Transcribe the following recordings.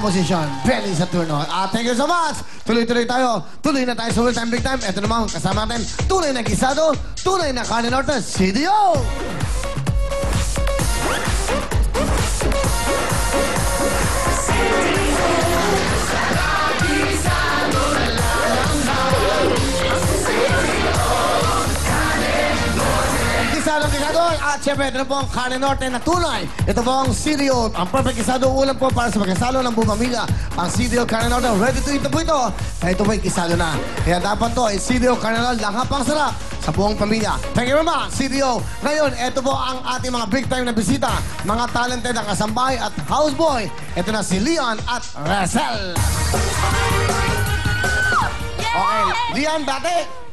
composition, Belly Saturno. Thank you so much. Tuloy-tuloy tayo. Tuloy na tayo sa Full Time Big Time. Ito naman, kasama natin, tunay na gisado, tunay na Carne Norte, CDO! Kisado, at syempre, ito na po ang Carne Norte na tunay. Ito po ang CDO, ang perfect kisado. Ulam po para sa pagkasalo ng buong pamilya. Ang CDO Carne Norte, ready to eat na po ito. Kaya ito po ay kisado na. Kaya dapat to ay CDO Carne Norte, lahapang sarap sa buong pamilya. Thank you very much, CDO. Ngayon, ito po ang ating mga big time na bisita. Mga talented na kasambahay at houseboy. Ito na si Leon at Racel. Okay, Leon, dati.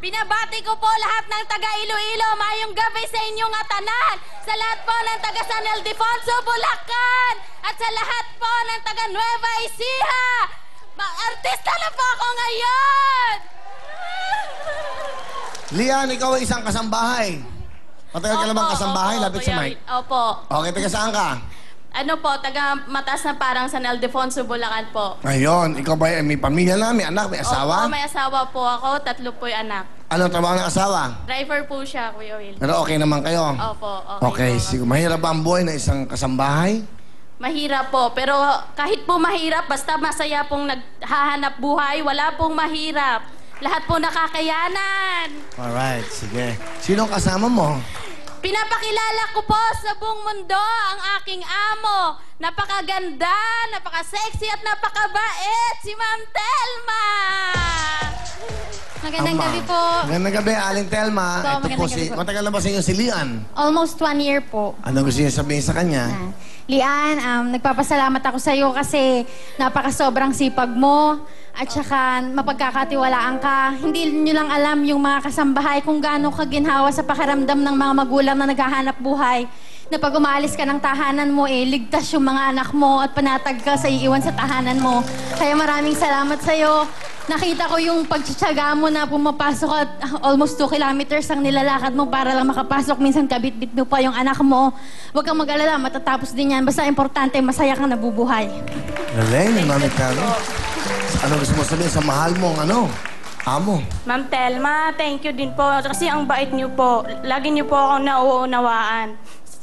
Binabati ko po lahat ng taga Iloilo. Mayong gabi sa inyong atanan. Sa lahat po ng taga San Ildefonso, Bulacan. At sa lahat po ng taga Nueva Ecija. Artista na po ako ngayon! Lian, ikaw ay isang kasambahay. Matagal ka naman kasambahay, lapit sa mic. Opo. Okay, taga saan ka? Ano po, taga mataas na parang San Ildefonso, Bulacan po. Ngayon, ikaw ba may pamilya na, may anak, may asawa? Opo, may asawa po ako. 3 po yung anak. Anong trabaho ng asawa? Driver po siya, Kuya Will. Pero okay naman kayo? Opo, Okay, po. siguro. Mahirap ba ang buhay na isang kasambahay? Mahirap po, pero kahit po mahirap, basta masaya pong naghahanap buhay, wala pong mahirap. Lahat po nakakayanan. Alright, sige. Sinong kasama mo? Pinapakilala ko po sa buong mundo ang aking amo. Napakaganda, napaka-sexy at napakabait, si Ma'am Telma! Magandang gabi po. Magandang gabi, Aling Telma. Po, Ito po magandang si... gabi po. Matagal na ba sa inyo si Lian? Almost 1 year po. Ano gusto niyo sabihin sa kanya? Lian, nagpapasalamat ako sa iyo kasi napaka-sobrang sipag mo at saka mapagkakatiwalaan ka. Hindi nyo lang alam yung mga kasambahay kung gaano ka ginhawa sa pakiramdam ng mga magulang na naghahanap buhay. Na pag umaalis ka ng tahanan mo, ligtas yung mga anak mo at panatag ka sa iiwan sa tahanan mo. Kaya maraming salamat sa iyo. Nakita ko yung pagtsatsaga mo na pumapasok at almost 2 kilometers ang nilalakad mo para lang makapasok. Minsan kabit-bit mo pa yung anak mo. Huwag kang mag-alala, matatapos din yan. Basta importante, masaya kang nabubuhay. Galing, Mami Telma. Ano gusto mo sabihin sa mahal mong amo? Ma'am Telma, thank you din po. Kasi ang bait niyo po. Lagi niyo po akong nauunawaan.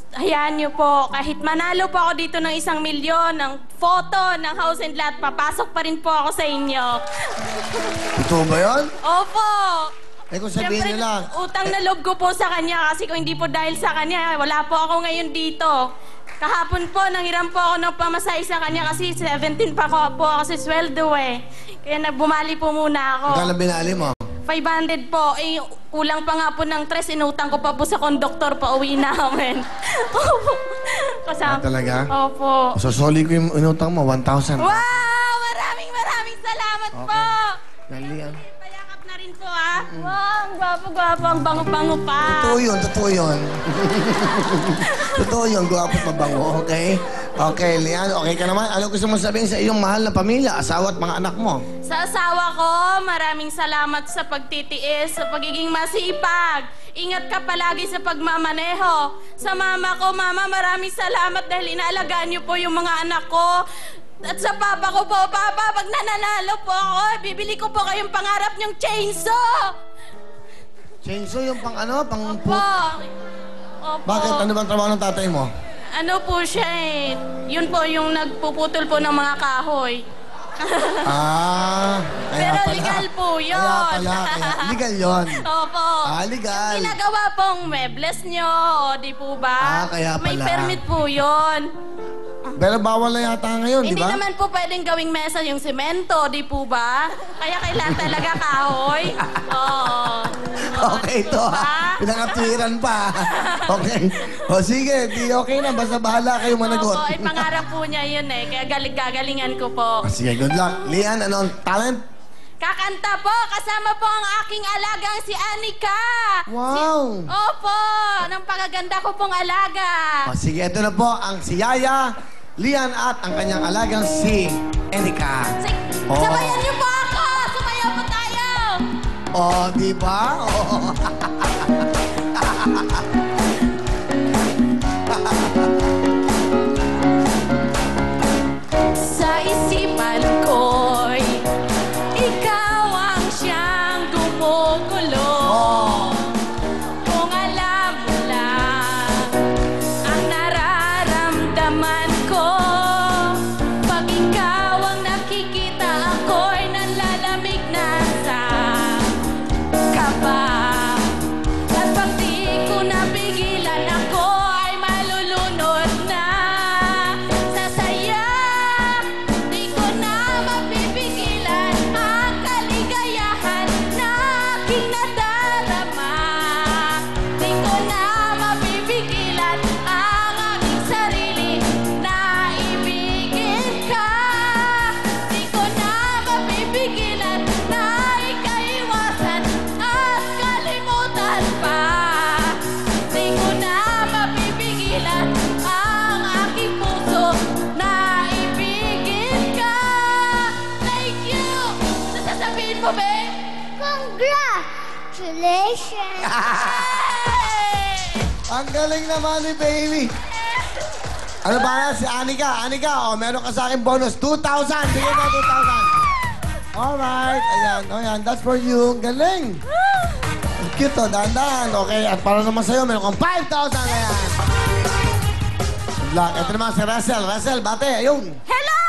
Hayaan niyo po, kahit manalo po ako dito ng 1 milyon, ng photo, ng house and lot, papasok pa rin po ako sa inyo. Totoo ba yun? Opo! Kung sabihin Siyempre, nila... utang na loob ko po sa kanya kasi kung hindi po dahil sa kanya, wala po ako ngayon dito. Kahapon po, nanghiram po ako ng pamasahe sa kanya kasi 17 pa po ako sa sweldo eh. Kaya bumali po muna ako. Magkano binali mo? 500 po. Kulang pa nga po ng 3. Inutang ko pa po sa konduktor pa uwi namin. Kasama. Talaga? Opo. So, soli ko yung inutang mo, 1,000. Wow! Maraming salamat po! Lian. Payakap na rin po, ah. Wow, ang gwapo-gwapo. Ang bango-bango pa. Totoo yun, totoo yun. Totoo yun, gwapo at mabango, okay? Okay, Lian, okay ka naman? Ano gusto mo sabihin sa iyong mahal na pamilya, asawa at mga anak mo? Sa asawa ko, maraming salamat sa pagtitiis, sa pagiging masipag. Ingat ka palagi sa pagmamaneho. Sa mama ko, Mama, maraming salamat dahil inaalagaan niyo po yung mga anak ko. At sa papa ko po, Papa, pag nananalo po ako, bibili ko po kayong pangarap niyong chainsaw. Chainsaw yung pang pang... Opo. Opo. Bakit? Ano bang trabaho ng tatay mo? Ano po siya eh. Yun po yung nagpuputol po ng mga kahoy. Kaya Pero pala. legal po yun. Legal yun. Opo. Legal. Yung ginagawa pong mebles nyo, di po ba? Kaya May pala. permit po yun. Pero bawal na yata ngayon, di Hindi ba? naman po pwedeng gawing mesa yung semento, di po ba? Kaya kailangan talaga kahoy. Oo. Okay ito, ha? Pinangatwiran pa. Okay. O sige, di okay na. Basta bahala kayo managot. Opo, ay pangarap po niya yun eh. Kaya gagalingan ko po. Sige, good luck. Lian, ano ang talent? Kakanta po, kasama po ang aking alagang si Anika. Wow! Opo, ng pagaganda ko pong alaga. O sige, ito na po ang si Yaya, Lian at ang kanyang alagang si Erika. Sabayan niyo po ako! Sumayaw po tayo! Di ba? Sa ikaw ang siyang gumugulo. Kung alam mo lang ang nararamdaman ko, pag ikaw ang nakikita, ako'y nanlalamig na sa kaba. At pag di ko napigilan, ako ay malulunod na sa saya. Di ko na mapipigilan ang kaligayahan na aking nadarama. Di ko na mapipigilan ang aking sarili na ibigin ka. Di ko na mapipigilan na ikaiwasan at kalimutan pa. Di ko na mapipigilan ang aking puso na ibigin ka. Thank you! Sasabihin mo, babe? Congratulations! Ang galing naman ni baby. Ano ba yan? Si Anika. Anika, meron ka sa akin bonus. 2,000. Bigyan mo 2,000. Alright. Ayan. O yan. That's for you. Ang galing. Ang cute o. Dahan-dahan. Okay. At para naman sa'yo, meron kang 5,000. Ayan. Good luck. Ito naman si Russell. Russell, bate. Ayun. Hello,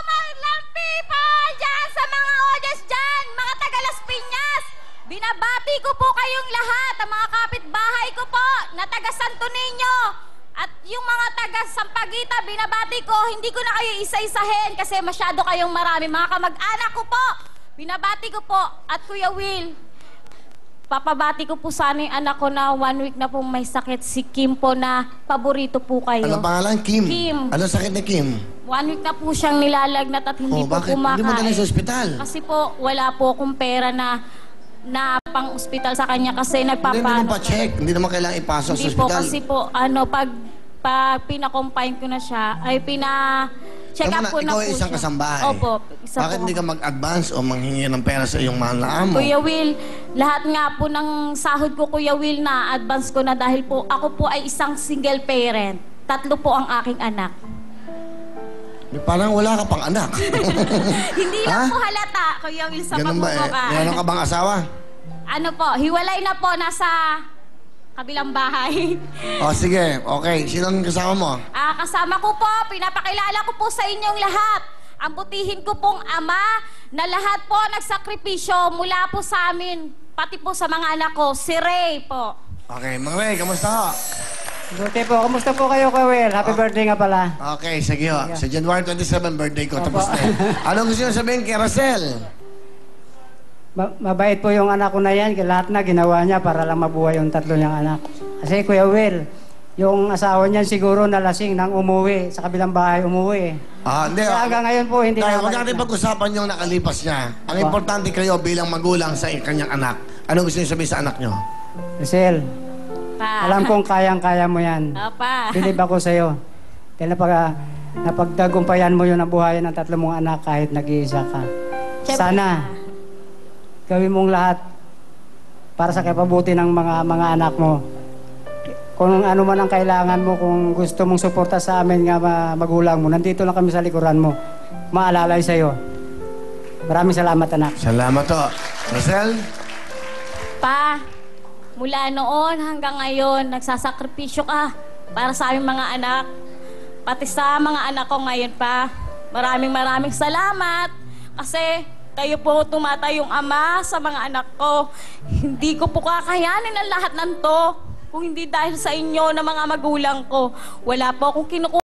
mga people dyan sa mga audience dyan, mga taga Las Piñas. Binabati ko po kayong lahat, ang mga kapitbahay ko po, na taga Santo Niño. At yung mga taga Sampaguita, binabati ko, hindi ko na kayo isa-isahin kasi masyado kayong marami. Mga kamag-anak ko po, binabati ko po. At Kuya Will, papabati ko po sana yung anak ko na 1 week na pong may sakit. Si Kim po na paborito po kayo. Ano pangalan? Kim. Kim. Ano sakit ni Kim? 1 week na po siyang nilalagnat at hindi po bakit? kumakain. Hindi mo dala sa ospital? Kasi po, wala po akong pera na pang ospital sa kanya kasi Hindi naman nagpapaano. pa-check. Hindi naman kailangan ipasok sa Hindi po ospital. kasi po, pag pinakompine ko na siya, ay check up ko na ikaw po ay isang siya. kasambahay. Opo, isa Bakit po hindi ako. ka mag-advance o manghingi ng pera sa iyong mahal na amo? Kuya Will, lahat nga po ng sahod ko, Kuya Will, na advance ko na dahil po ako po ay isang single parent. 3 po ang aking anak. Parang wala ka pang anak. Hindi lang Ha? po halata, Kuya Will, sa Ganun ba eh? pagmumukha. Meron ka bang asawa? Ano po, hiwalay na po, nasa kabilang bahay. O sige, okay. Sinong kasama mo? Kasama ko po, pinapakilala ko po sa inyong lahat. Ang butihin ko pong ama na lahat po nagsakripisyo mula po sa amin, pati po sa mga anak ko, si Ray po. Okay, Mang Ray, kamusta ho? Buti po. Kamusta po kayo, Kuya Will? Happy birthday nga pala. Okay, sige ho. Sa January 27, birthday ko. Tapos na. Anong gusto nyo sabihin kay Russell? Mabait po yung anak ko na yan. Lahat na ginawa niya para lang mabuhay yung 3 niyang anak. Kasi Kuya Will, yung asawa niyan siguro nalasing nang umuwi. Sa kabilang bahay umuwi. Hindi. Kaya hanggang ngayon po, hindi Tayo, na- wag natin pag-usapan yung nakalipas niya. Ang importante kayo bilang magulang sa kanyang anak. Anong gusto nyo sabihin sa anak nyo? Rizal, Pa. alam kong kayang-kaya mo yan. Apa. Bilib ako sa'yo. Dahil napagtagumpayan mo yun ang buhayan ng 3 mong anak kahit nag-iisa ka. Siyempre, Sana, gawin mong lahat para sa kapabuti ng mga anak mo. Kung ano man ang kailangan mo, kung gusto mong suporta sa amin nga magulang mo, nandito lang kami sa likuran mo. Maalalay sa'yo. Maraming salamat, anak. Salamat ho. Russell? Pa, mula noon hanggang ngayon, nagsasakripisyo ka para sa aming mga anak. Pati sa mga anak ko ngayon pa. Maraming salamat. Kasi kayo po tumatayong ama sa mga anak ko. Hindi ko po kakayanin ang lahat ng to. Kung hindi dahil sa inyo na mga magulang ko. Wala po akong kinukuha.